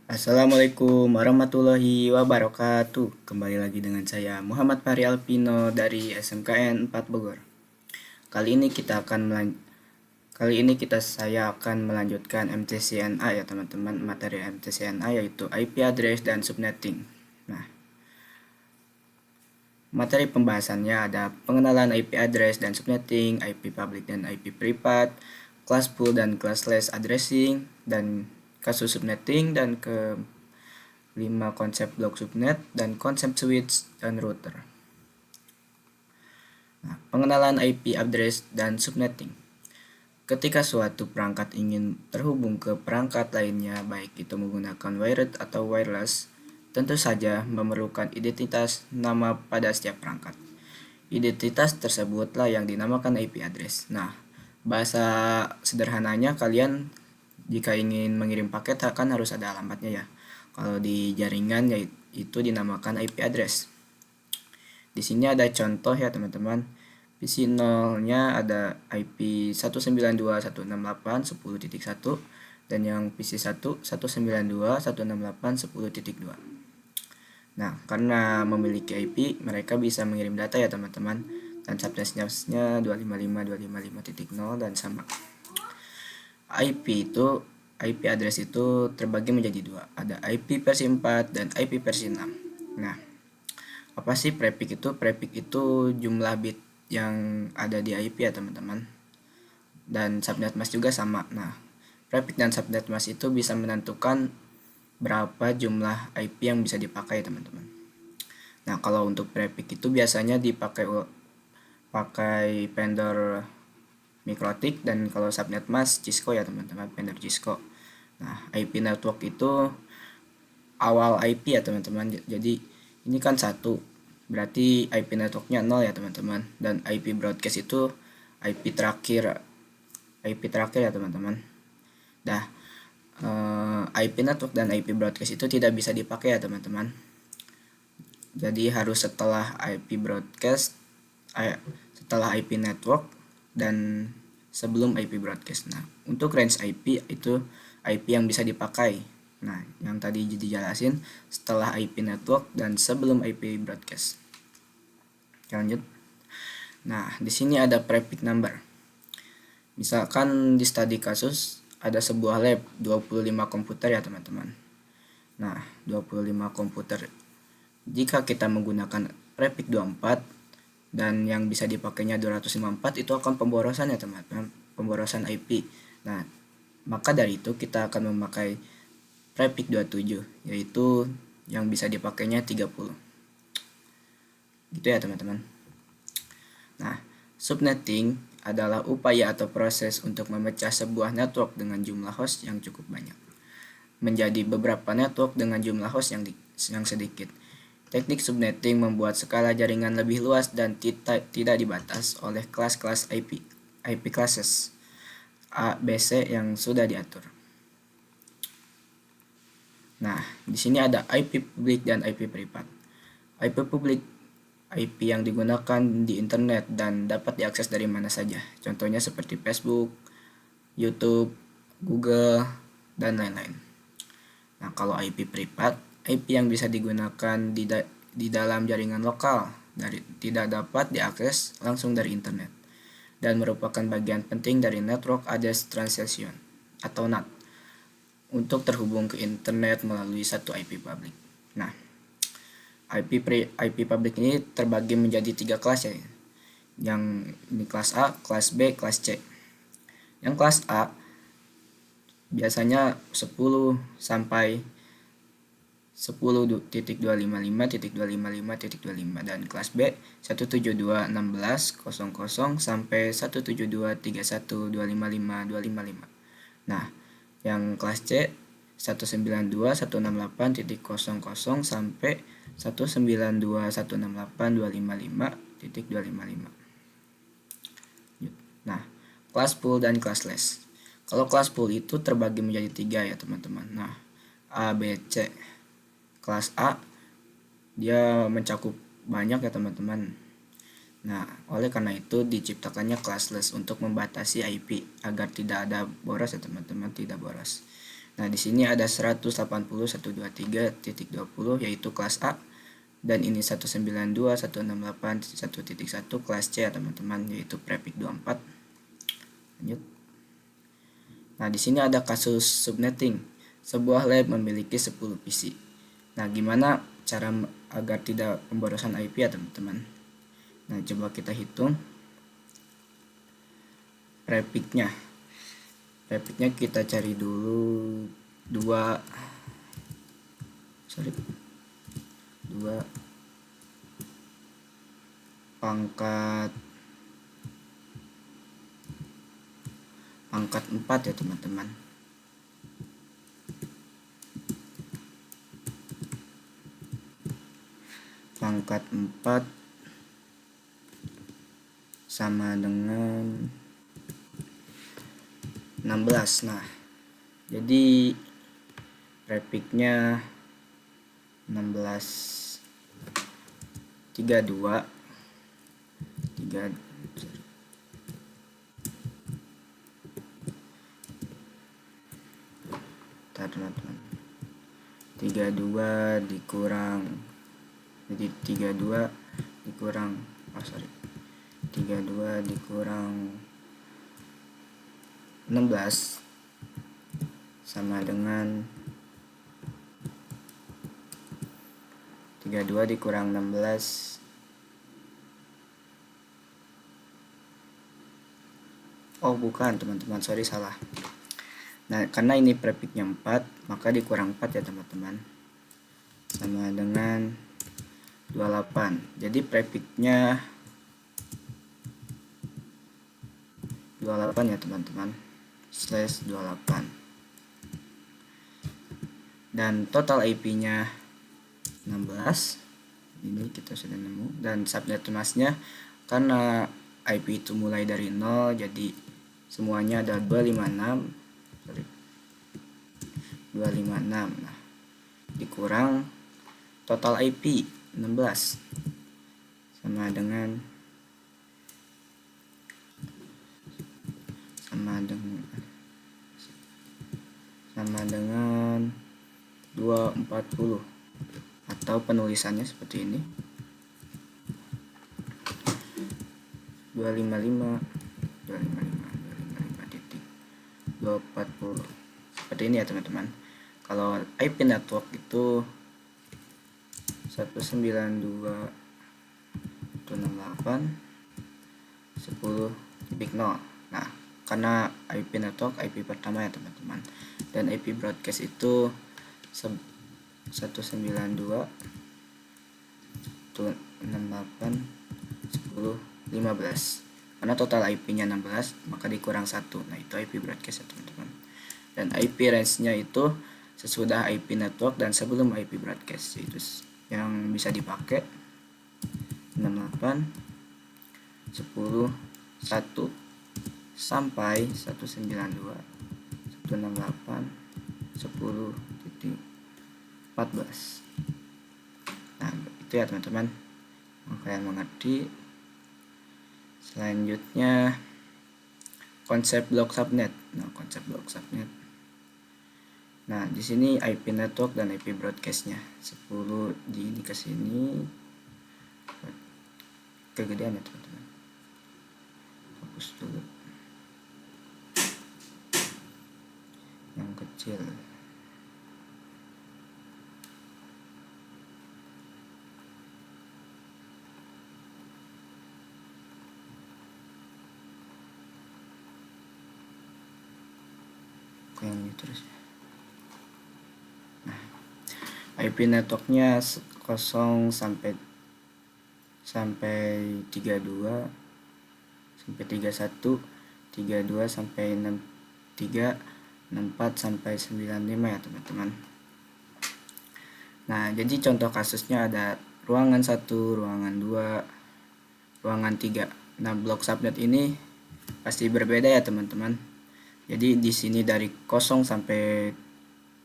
Assalamualaikum warahmatullahi wabarakatuh. Kembali lagi dengan saya Muhammad Fahri Alpino dari SMKN 4 Bogor. Kali ini saya akan melanjutkan MTCNA ya teman-teman. Materi MTCNA yaitu IP address dan subnetting. Nah, materi pembahasannya ada pengenalan IP address dan subnetting, IP public dan IP privat, class pool dan classless addressing, dan kasus subnetting, dan ke 5 konsep blok subnet dan konsep switch dan router. Nah, pengenalan IP address dan subnetting. Ketika suatu perangkat ingin terhubung ke perangkat lainnya, baik itu menggunakan wired atau wireless, tentu saja memerlukan identitas nama pada setiap perangkat. Identitas tersebutlah yang dinamakan IP address. Nah, bahasa sederhananya kalian jika ingin mengirim paket kan harus ada alamatnya ya. Kalau di jaringan itu dinamakan IP address. Di sini ada contoh ya teman-teman. PC 0-nya ada IP 192.168.10.1 dan yang PC 1 192.168.10.2. Nah, karena memiliki IP, mereka bisa mengirim data ya teman-teman. Dan subnetnya 255.255.0 dan sama. IP address itu terbagi menjadi dua. Ada IP versi 4 dan IP versi 6. Nah, apa sih prefix itu? Prefix itu jumlah bit yang ada di IP ya teman-teman. Dan subnet mask juga sama. Nah, prefix dan subnet mask itu bisa menentukan berapa jumlah IP yang bisa dipakai teman-teman. Nah, kalau untuk prefix itu biasanya pakai vendor Mikrotik, dan kalau subnet mask Cisco ya teman-teman, vendor Cisco. Nah, IP network itu awal IP ya teman-teman. Jadi ini kan satu, berarti IP networknya 0 ya teman-teman. Dan IP broadcast itu IP terakhir ya teman-teman. Dah, IP network dan IP broadcast itu tidak bisa dipakai ya teman-teman. Jadi harus setelah IP broadcast, setelah IP network, dan sebelum IP broadcast. Nah, untuk range IP itu IP yang bisa dipakai. Nah, yang tadi dijelasin setelah IP network dan sebelum IP broadcast. Lanjut. Nah, di sini ada prefix number. Misalkan di studi kasus ada sebuah lab 25 komputer ya teman-teman. Nah, 25 komputer. Jika kita menggunakan prefix 24 dan yang bisa dipakainya 254, itu akan pemborosan ya teman-teman, pemborosan IP. Nah, maka dari itu kita akan memakai prefix 27, yaitu yang bisa dipakainya 30. Gitu ya teman-teman. Nah, subnetting adalah upaya atau proses untuk memecah sebuah network dengan jumlah host yang cukup banyak menjadi beberapa network dengan jumlah host yang sedikit. Teknik subnetting membuat skala jaringan lebih luas dan tidak dibatas oleh kelas-kelas IP classes A, B, C yang sudah diatur. Nah, di sini ada IP publik dan IP privat. IP publik IP yang digunakan di internet dan dapat diakses dari mana saja. Contohnya seperti Facebook, YouTube, Google, dan lain-lain. Nah, kalau IP privat, IP yang bisa digunakan di dalam jaringan lokal, tidak dapat diakses langsung dari internet, dan merupakan bagian penting dari Network Address Translation atau NAT untuk terhubung ke internet melalui satu IP publik. Nah, IP publik ini terbagi menjadi 3 kelas ya. Yang ini kelas A, kelas B, kelas C. Yang kelas A biasanya 10 sampai 10.255.255.25 dan kelas B 172.16.00 sampai 172.31.255.255. Nah, yang kelas C 192.168.00 sampai 192.168.255.255. Nah, kelas pool dan classless. Kalau kelas pool itu terbagi menjadi 3 ya teman-teman. Nah, A, B, C. Kelas A dia mencakup banyak ya teman-teman. Nah, oleh karena itu diciptakannya classless untuk membatasi IP agar tidak ada boros ya teman-teman, tidak boros. Nah, di sini ada 180.123.20 yaitu kelas A, dan ini 192.168.1.1 kelas C ya teman-teman, yaitu prefix 24. Lanjut. Nah, di sini ada kasus subnetting. Sebuah lab memiliki 10 PC. Nah, gimana cara agar tidak pemborosan IP ya teman-teman? Nah, coba kita hitung prefixnya. Prefixnya kita cari dulu 2 pangkat 4 ya teman-teman. Pangkat 4 sama dengan 16. Nah, jadi prefixnya 16 32 32 dikurang, jadi 32 dikurang 32 dikurang 16 sama dengan 32 dikurang 16. Oh bukan teman-teman, sorry salah. Nah, karena ini prefixnya 4, maka dikurang 4 ya teman-teman, sama dengan 28. Jadi prefixnya 28 ya teman-teman, /28. Dan total IP-nya 16. Ini kita sudah nemu. Dan subnet masknya, karena IP itu mulai dari 0, jadi semuanya ada 256. Nah, dikurang total IP 16 sama dengan 240, atau penulisannya seperti ini, 240 seperti ini ya teman-teman. Kalau IP network itu 192.168.10.0. Nah, karena IP network IP pertama ya teman-teman, dan IP broadcast itu 192.168.10.15. Karena total IP-nya 16, maka dikurang 1. Nah, itu IP broadcast ya teman-teman. Dan IP range-nya itu sesudah IP network dan sebelum IP broadcast, itu yang bisa dipakai 68, 10, 1 sampai 192, 168, 10.14. Nah, itu ya teman-teman, kalian mengerti. Selanjutnya konsep blok subnet. Nah, di sini IP network dan IP broadcastnya 10 di ini ke sini, kegedean ya teman-teman. Hapus dulu yang kecil. Yang ini terus. Nah, IP networknya 0 sampai 32 sampai 31, 32 sampai 63, 64 sampai 95 ya teman-teman. Nah, jadi contoh kasusnya ada ruangan 1, ruangan 2, ruangan 3. Nah, blok subnet ini pasti berbeda ya teman-teman. Jadi di sini dari 0 sampai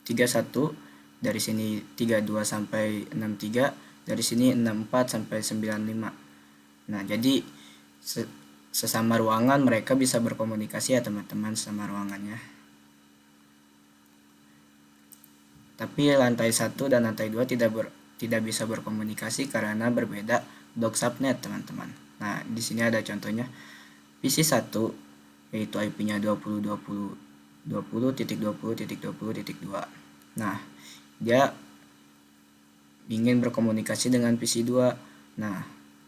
31, dari sini 32 sampai 63, dari sini 64 sampai 95. Nah, jadi sesama ruangan mereka bisa berkomunikasi ya teman-teman, sama ruangannya. Tapi lantai 1 dan lantai 2 tidak bisa berkomunikasi karena berbeda blok subnet, teman-teman. Nah, di sini ada contohnya. PC 1 yaitu IP-nya 20.20.20.20.20.2. Nah, dia ingin berkomunikasi dengan PC 2. Nah,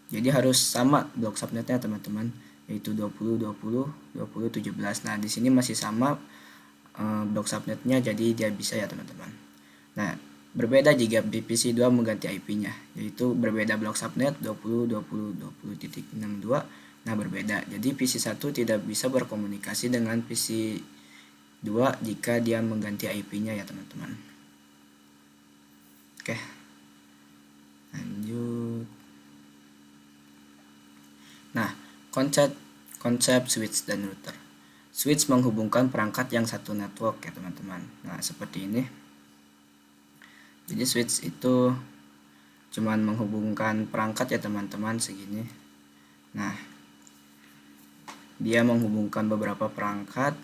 jadi harus sama blok subnetnya, teman-teman, yaitu 20.20.20.17. Nah, di sini masih sama blok subnetnya, jadi dia bisa ya, teman-teman. Nah, berbeda jika PC 2 mengganti IP-nya, yaitu berbeda blok subnet 20.20.20.62. Nah, berbeda. Jadi PC 1 tidak bisa berkomunikasi dengan PC 2 jika dia mengganti IP-nya ya, teman-teman. Oke. Lanjut. Nah, konsep switch dan router. Switch menghubungkan perangkat yang satu network ya, teman-teman. Nah, seperti ini. Jadi switch itu cuman menghubungkan perangkat ya, teman-teman, segini. Nah, dia menghubungkan beberapa perangkat.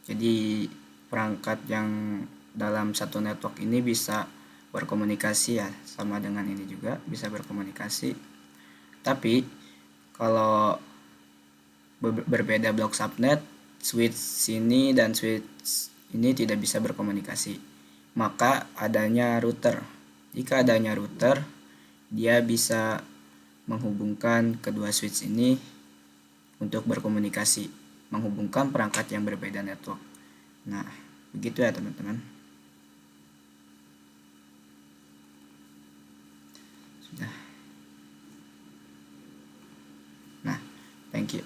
Jadi perangkat yang dalam satu network ini bisa berkomunikasi ya, sama dengan ini juga bisa berkomunikasi. Tapi kalau berbeda blok subnet, switch sini dan switch ini tidak bisa berkomunikasi. Maka adanya router. Jika adanya router, dia bisa menghubungkan kedua switch ini untuk berkomunikasi, menghubungkan perangkat yang berbeda network. Nah, begitu ya, teman-teman. Sudah. Nah, thank you.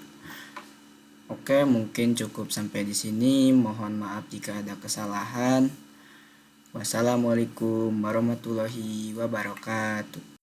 Oke, mungkin cukup sampai di sini. Mohon maaf jika ada kesalahan. Wassalamualaikum warahmatullahi wabarakatuh.